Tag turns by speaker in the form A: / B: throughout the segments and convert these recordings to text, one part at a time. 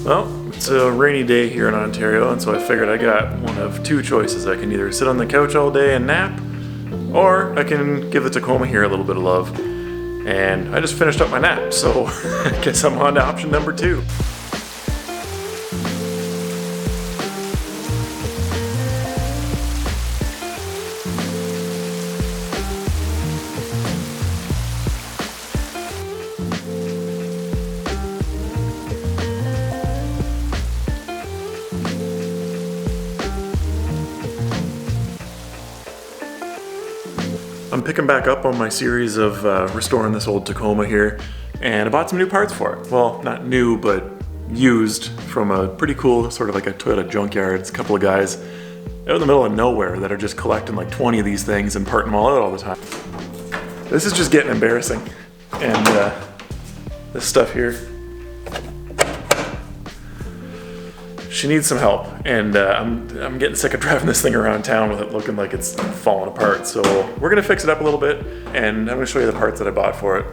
A: Well, it's a rainy day here in Ontario, and so I figured I got one of two choices. I can either sit on the couch all day and nap, or I can give the Tacoma here a little bit of love. And I just finished up my nap, so I guess I'm on to option number 2. I'm picking back up on my series of restoring this old Tacoma here, and I bought some new parts for it. Well, not new, but used from a pretty cool, sort of like a Toyota junkyard. It's a couple of guys out in the middle of nowhere that are just collecting like 20 of these things and parting them all out all the time. This is just getting embarrassing. And this stuff here, she needs some help, and I'm getting sick of driving this thing around town with it looking like it's falling apart. So we're gonna fix it up a little bit, and I'm gonna show you the parts that I bought for it.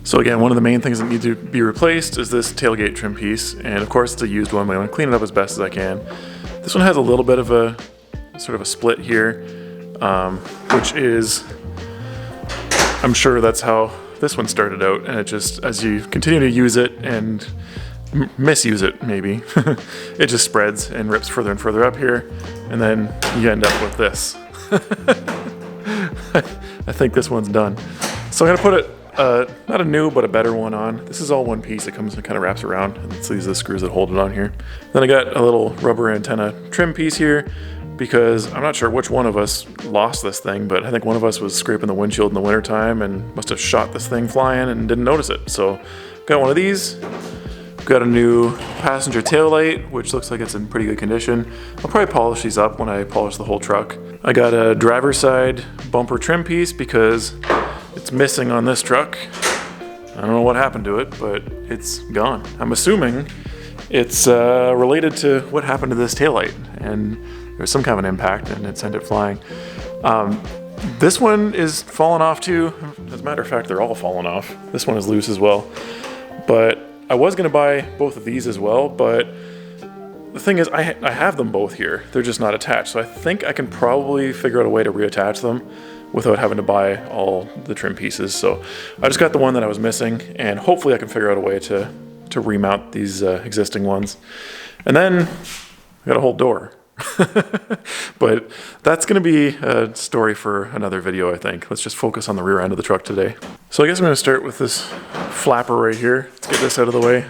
A: So again, one of the main things that need to be replaced is this tailgate trim piece, and of course it's a used one, but I'm gonna clean it up as best as I can. This one has a little bit of a sort of a split here, which is, I'm sure that's how this one started out, and it just, as you continue to use it and misuse it maybe, it just spreads and rips further and further up here, and then you end up with this. I think this one's done. So I'm gonna put it, not a new, but a better one on. This is all one piece. It comes and kind of wraps around, and so these are the screws that hold it on here. Then I got a little rubber antenna trim piece here, because I'm not sure which one of us lost this thing, but I think one of us was scraping the windshield in the wintertime and must have shot this thing flying and didn't notice it. So got one of these. Got a new passenger tail light, which looks like it's in pretty good condition. I'll probably polish these up when I polish the whole truck. I got a driver's side bumper trim piece because it's missing on this truck. I don't know what happened to it, but it's gone. I'm assuming it's related to what happened to this tail light, and there's some kind of an impact and it sent it flying. This one is falling off too. As a matter of fact, they're all falling off. This one is loose as well. But I was gonna buy both of these as well, but the thing is I have them both here. They're just not attached. So I think I can probably figure out a way to reattach them without having to buy all the trim pieces. So I just got the one that I was missing, and hopefully I can figure out a way to remount these existing ones. And then I got a whole door. But that's gonna be a story for another video, I think. Let's just focus on the rear end of the truck today. So I guess I'm gonna start with this flapper right here. Let's get this out of the way.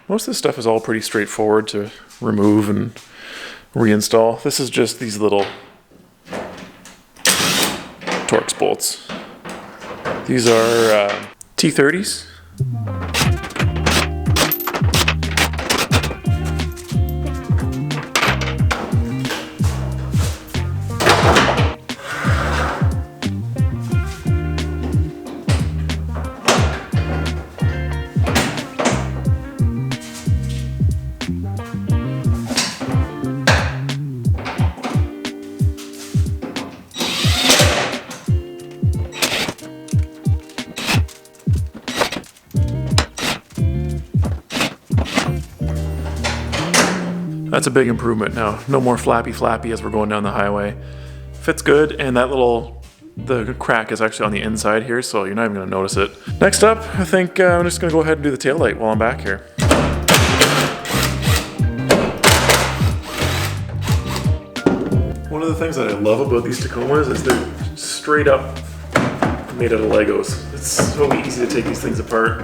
A: Most of this stuff is all pretty straightforward to remove and reinstall. This is just these little Torx bolts. These are T30s. That's a big improvement now. No more flappy as we're going down the highway. Fits good, and the crack is actually on the inside here, so you're not even gonna notice it. Next up, I think I'm just gonna go ahead and do the taillight while I'm back here. One of the things that I love about these Tacomas is they're straight up made out of Legos. It's so easy to take these things apart.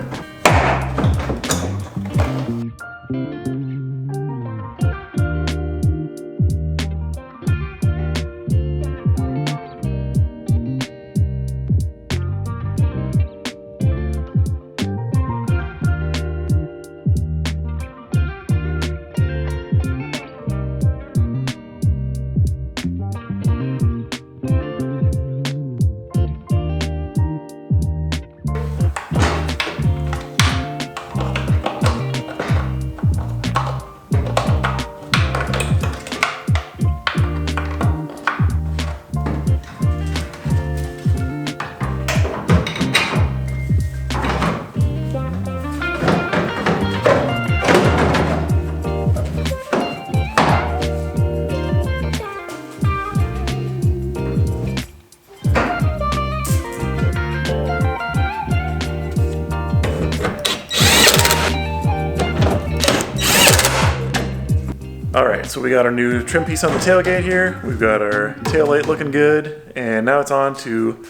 A: All right, so we got our new trim piece on the tailgate here. We've got our tail light looking good, and now it's on to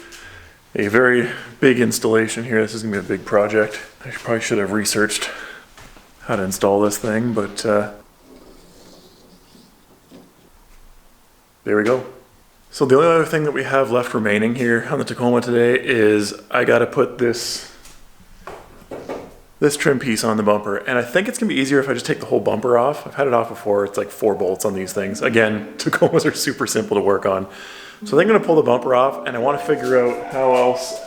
A: a very big installation here. This is gonna be a big project. I probably should have researched how to install this thing, but there we go. So the only other thing that we have left remaining here on the Tacoma today is I gotta put this trim piece on the bumper, and I think it's gonna be easier if I just take the whole bumper off. I've had it off before. It's like 4 bolts on these things. Again, Tacomas are super simple to work on. So I think I'm gonna pull the bumper off, and I wanna figure out how else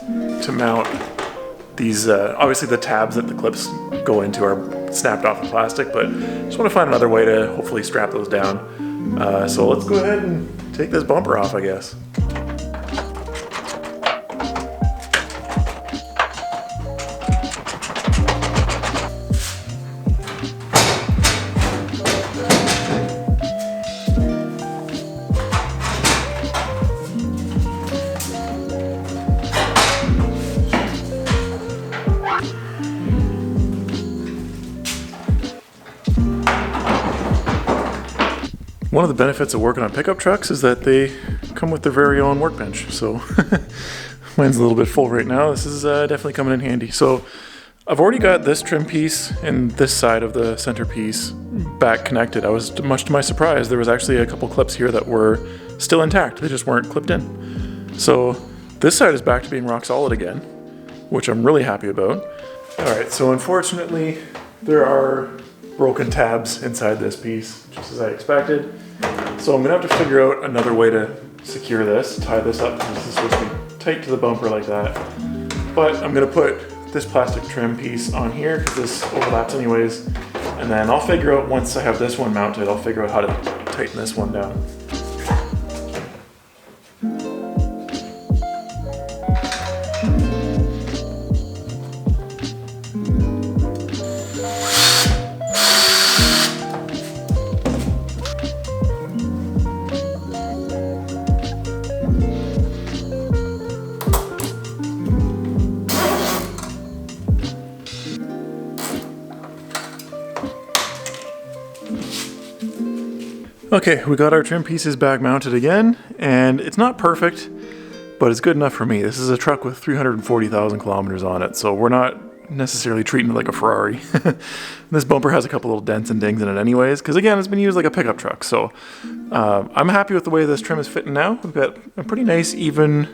A: to mount these. Obviously the tabs that the clips go into are snapped off the plastic, but I just wanna find another way to hopefully strap those down. So let's go ahead and take this bumper off, I guess. One of the benefits of working on pickup trucks is that they come with their very own workbench. So mine's a little bit full right now. This is definitely coming in handy. So I've already got this trim piece and this side of the centerpiece back connected. I was, much to my surprise, there was actually a couple clips here that were still intact. They just weren't clipped in. So this side is back to being rock solid again, which I'm really happy about. All right, so unfortunately there are broken tabs inside this piece, just as I expected. So I'm gonna have to figure out another way to secure this, tie this up, because this is supposed to be tight to the bumper like that. But I'm gonna put this plastic trim piece on here, because this overlaps anyways. And then I'll figure out, once I have this one mounted, I'll figure out how to tighten this one down. Okay, we got our trim pieces back mounted again, and it's not perfect, but it's good enough for me. This is a truck with 340,000 kilometers on it, so we're not necessarily treating it like a Ferrari. This bumper has a couple little dents and dings in it anyways, because again, it's been used like a pickup truck. So I'm happy with the way this trim is fitting now. We've got a pretty nice even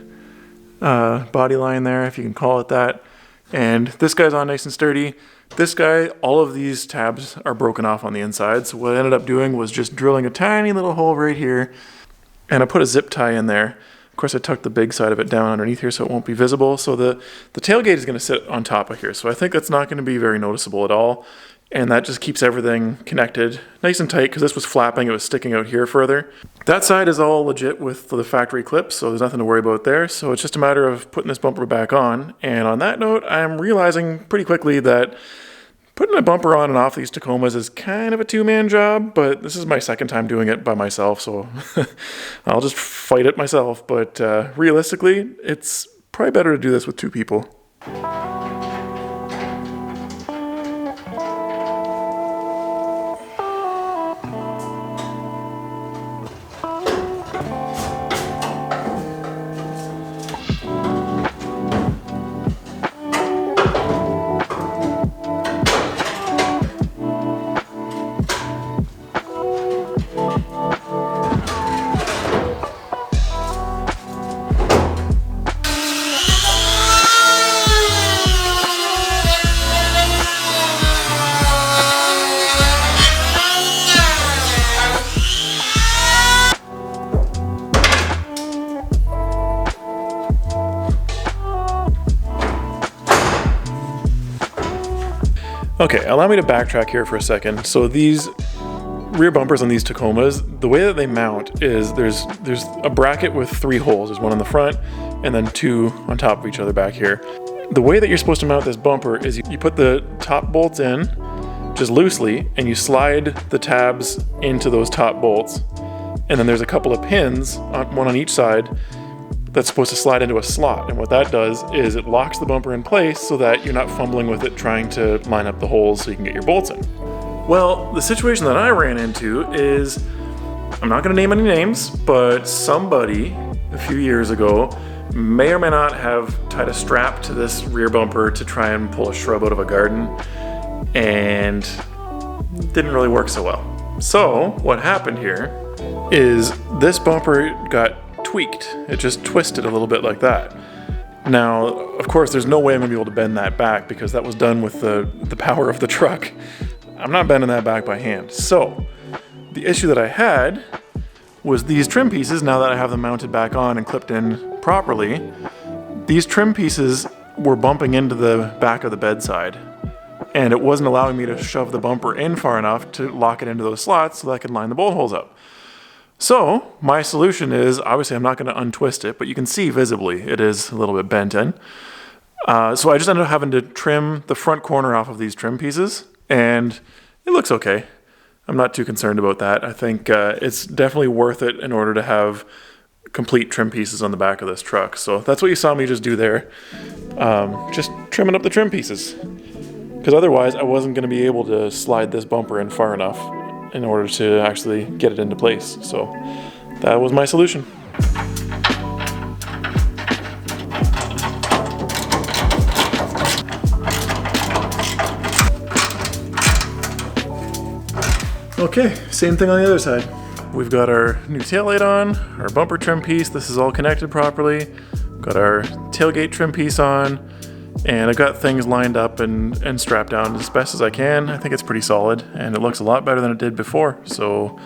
A: body line there, if you can call it that. And this guy's on nice and sturdy. This guy, all of these tabs are broken off on the inside. So what I ended up doing was just drilling a tiny little hole right here, and I put a zip tie in there. Of course, I tucked the big side of it down underneath here so it won't be visible. So the tailgate is gonna sit on top of here. So I think that's not gonna be very noticeable at all. And that just keeps everything connected nice and tight, because this was flapping, it was sticking out here further. That side is all legit with the factory clips, so there's nothing to worry about there. So it's just a matter of putting this bumper back on. And on that note, I'm realizing pretty quickly that putting a bumper on and off these Tacomas is kind of a two-man job, but this is my second time doing it by myself, so I'll just fight it myself. But realistically, it's probably better to do this with 2 people. Okay, allow me to backtrack here for a second. So these rear bumpers on these Tacomas, the way that they mount is there's a bracket with 3 holes. There's one on the front and then 2 on top of each other back here. The way that you're supposed to mount this bumper is you put the top bolts in just loosely and you slide the tabs into those top bolts. And then there's a couple of pins, one on each side, that's supposed to slide into a slot. And what that does is it locks the bumper in place so that you're not fumbling with it trying to line up the holes so you can get your bolts in. Well, the situation that I ran into is, I'm not going to name any names, but somebody a few years ago may or may not have tied a strap to this rear bumper to try and pull a shrub out of a garden, and didn't really work so well. So what happened here is this bumper got tweaked. It just twisted a little bit like that. Now, of course, there's no way I'm gonna be able to bend that back because that was done with the power of the truck. I'm not bending that back by hand. So the issue that I had was these trim pieces, now that I have them mounted back on and clipped in properly, these trim pieces were bumping into the back of the bedside, and it wasn't allowing me to shove the bumper in far enough to lock it into those slots so that I could line the bolt holes up. So my solution is, obviously I'm not going to untwist it, but you can see visibly it is a little bit bent in. So I just ended up having to trim the front corner off of these trim pieces, and it looks okay. I'm not too concerned about that. I think it's definitely worth it in order to have complete trim pieces on the back of this truck. So that's what you saw me just do there. Just trimming up the trim pieces. Because otherwise I wasn't going to be able to slide this bumper in far enough in order to actually get it into place. So that was my solution. Okay, same thing on the other side. We've got our new taillight on, our bumper trim piece. This is all connected properly. Got our tailgate trim piece on, and I've got things lined up and strapped down as best as I can. I think it's pretty solid, and it looks a lot better than it did before, so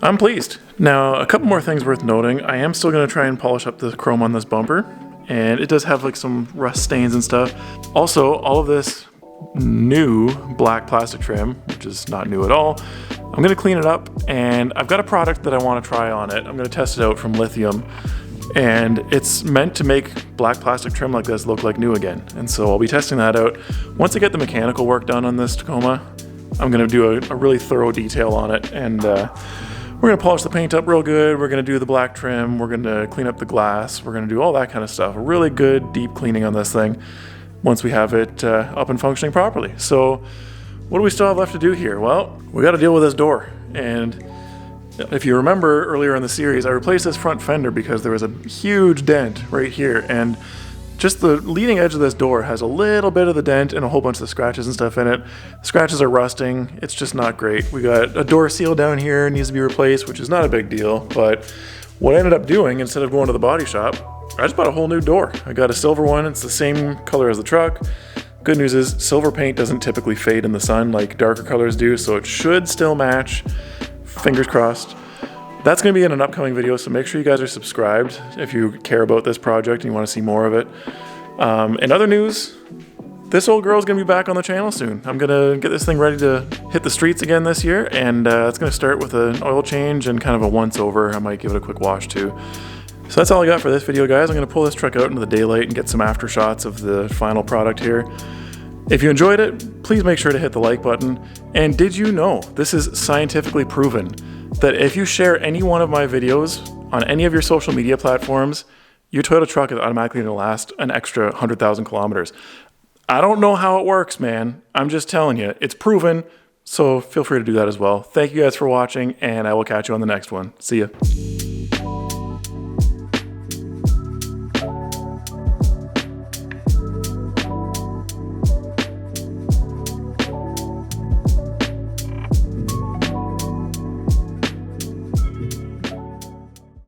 A: I'm pleased. Now, a couple more things worth noting. I am still gonna try and polish up the chrome on this bumper, and it does have like some rust stains and stuff. Also, all of this new black plastic trim, which is not new at all, I'm gonna clean it up, and I've got a product that I wanna try on it. I'm gonna test it out from lithium, and it's meant to make black plastic trim like this look like new again. And so I'll be testing that out. Once I get the mechanical work done on this Tacoma, I'm gonna do a really thorough detail on it, and we're gonna polish the paint up real good. We're gonna do the black trim. We're gonna clean up the glass. We're gonna do all that kind of stuff. A really good deep cleaning on this thing once we have it up and functioning properly. So what do we still have left to do here? Well, we got to deal with this door. And if you remember earlier in the series, I replaced this front fender because there was a huge dent right here. And just the leading edge of this door has a little bit of the dent and a whole bunch of the scratches and stuff in it. The scratches are rusting. It's just not great. We got a door seal down here, needs to be replaced, which is not a big deal. But what I ended up doing, instead of going to the body shop, I just bought a whole new door. I got a silver one. It's the same color as the truck. Good news is silver paint doesn't typically fade in the sun like darker colors do, so it should still match. Fingers crossed. That's going to be in an upcoming video, so make sure you guys are subscribed if you care about this project and you want to see more of it. In other news, this old girl is going to be back on the channel soon. I'm going to get this thing ready to hit the streets again this year, and it's going to start with an oil change and kind of a once-over. I might give it a quick wash too. So that's all I got for this video, guys. I'm going to pull this truck out into the daylight and get some after shots of the final product here. If you enjoyed it, please make sure to hit the like button. And did you know, this is scientifically proven, that if you share any one of my videos on any of your social media platforms, your Toyota truck is automatically going to last an extra 100,000 kilometers. I don't know how it works, man. I'm just telling you, it's proven. So feel free to do that as well. Thank you guys for watching, and I will catch you on the next one. See ya.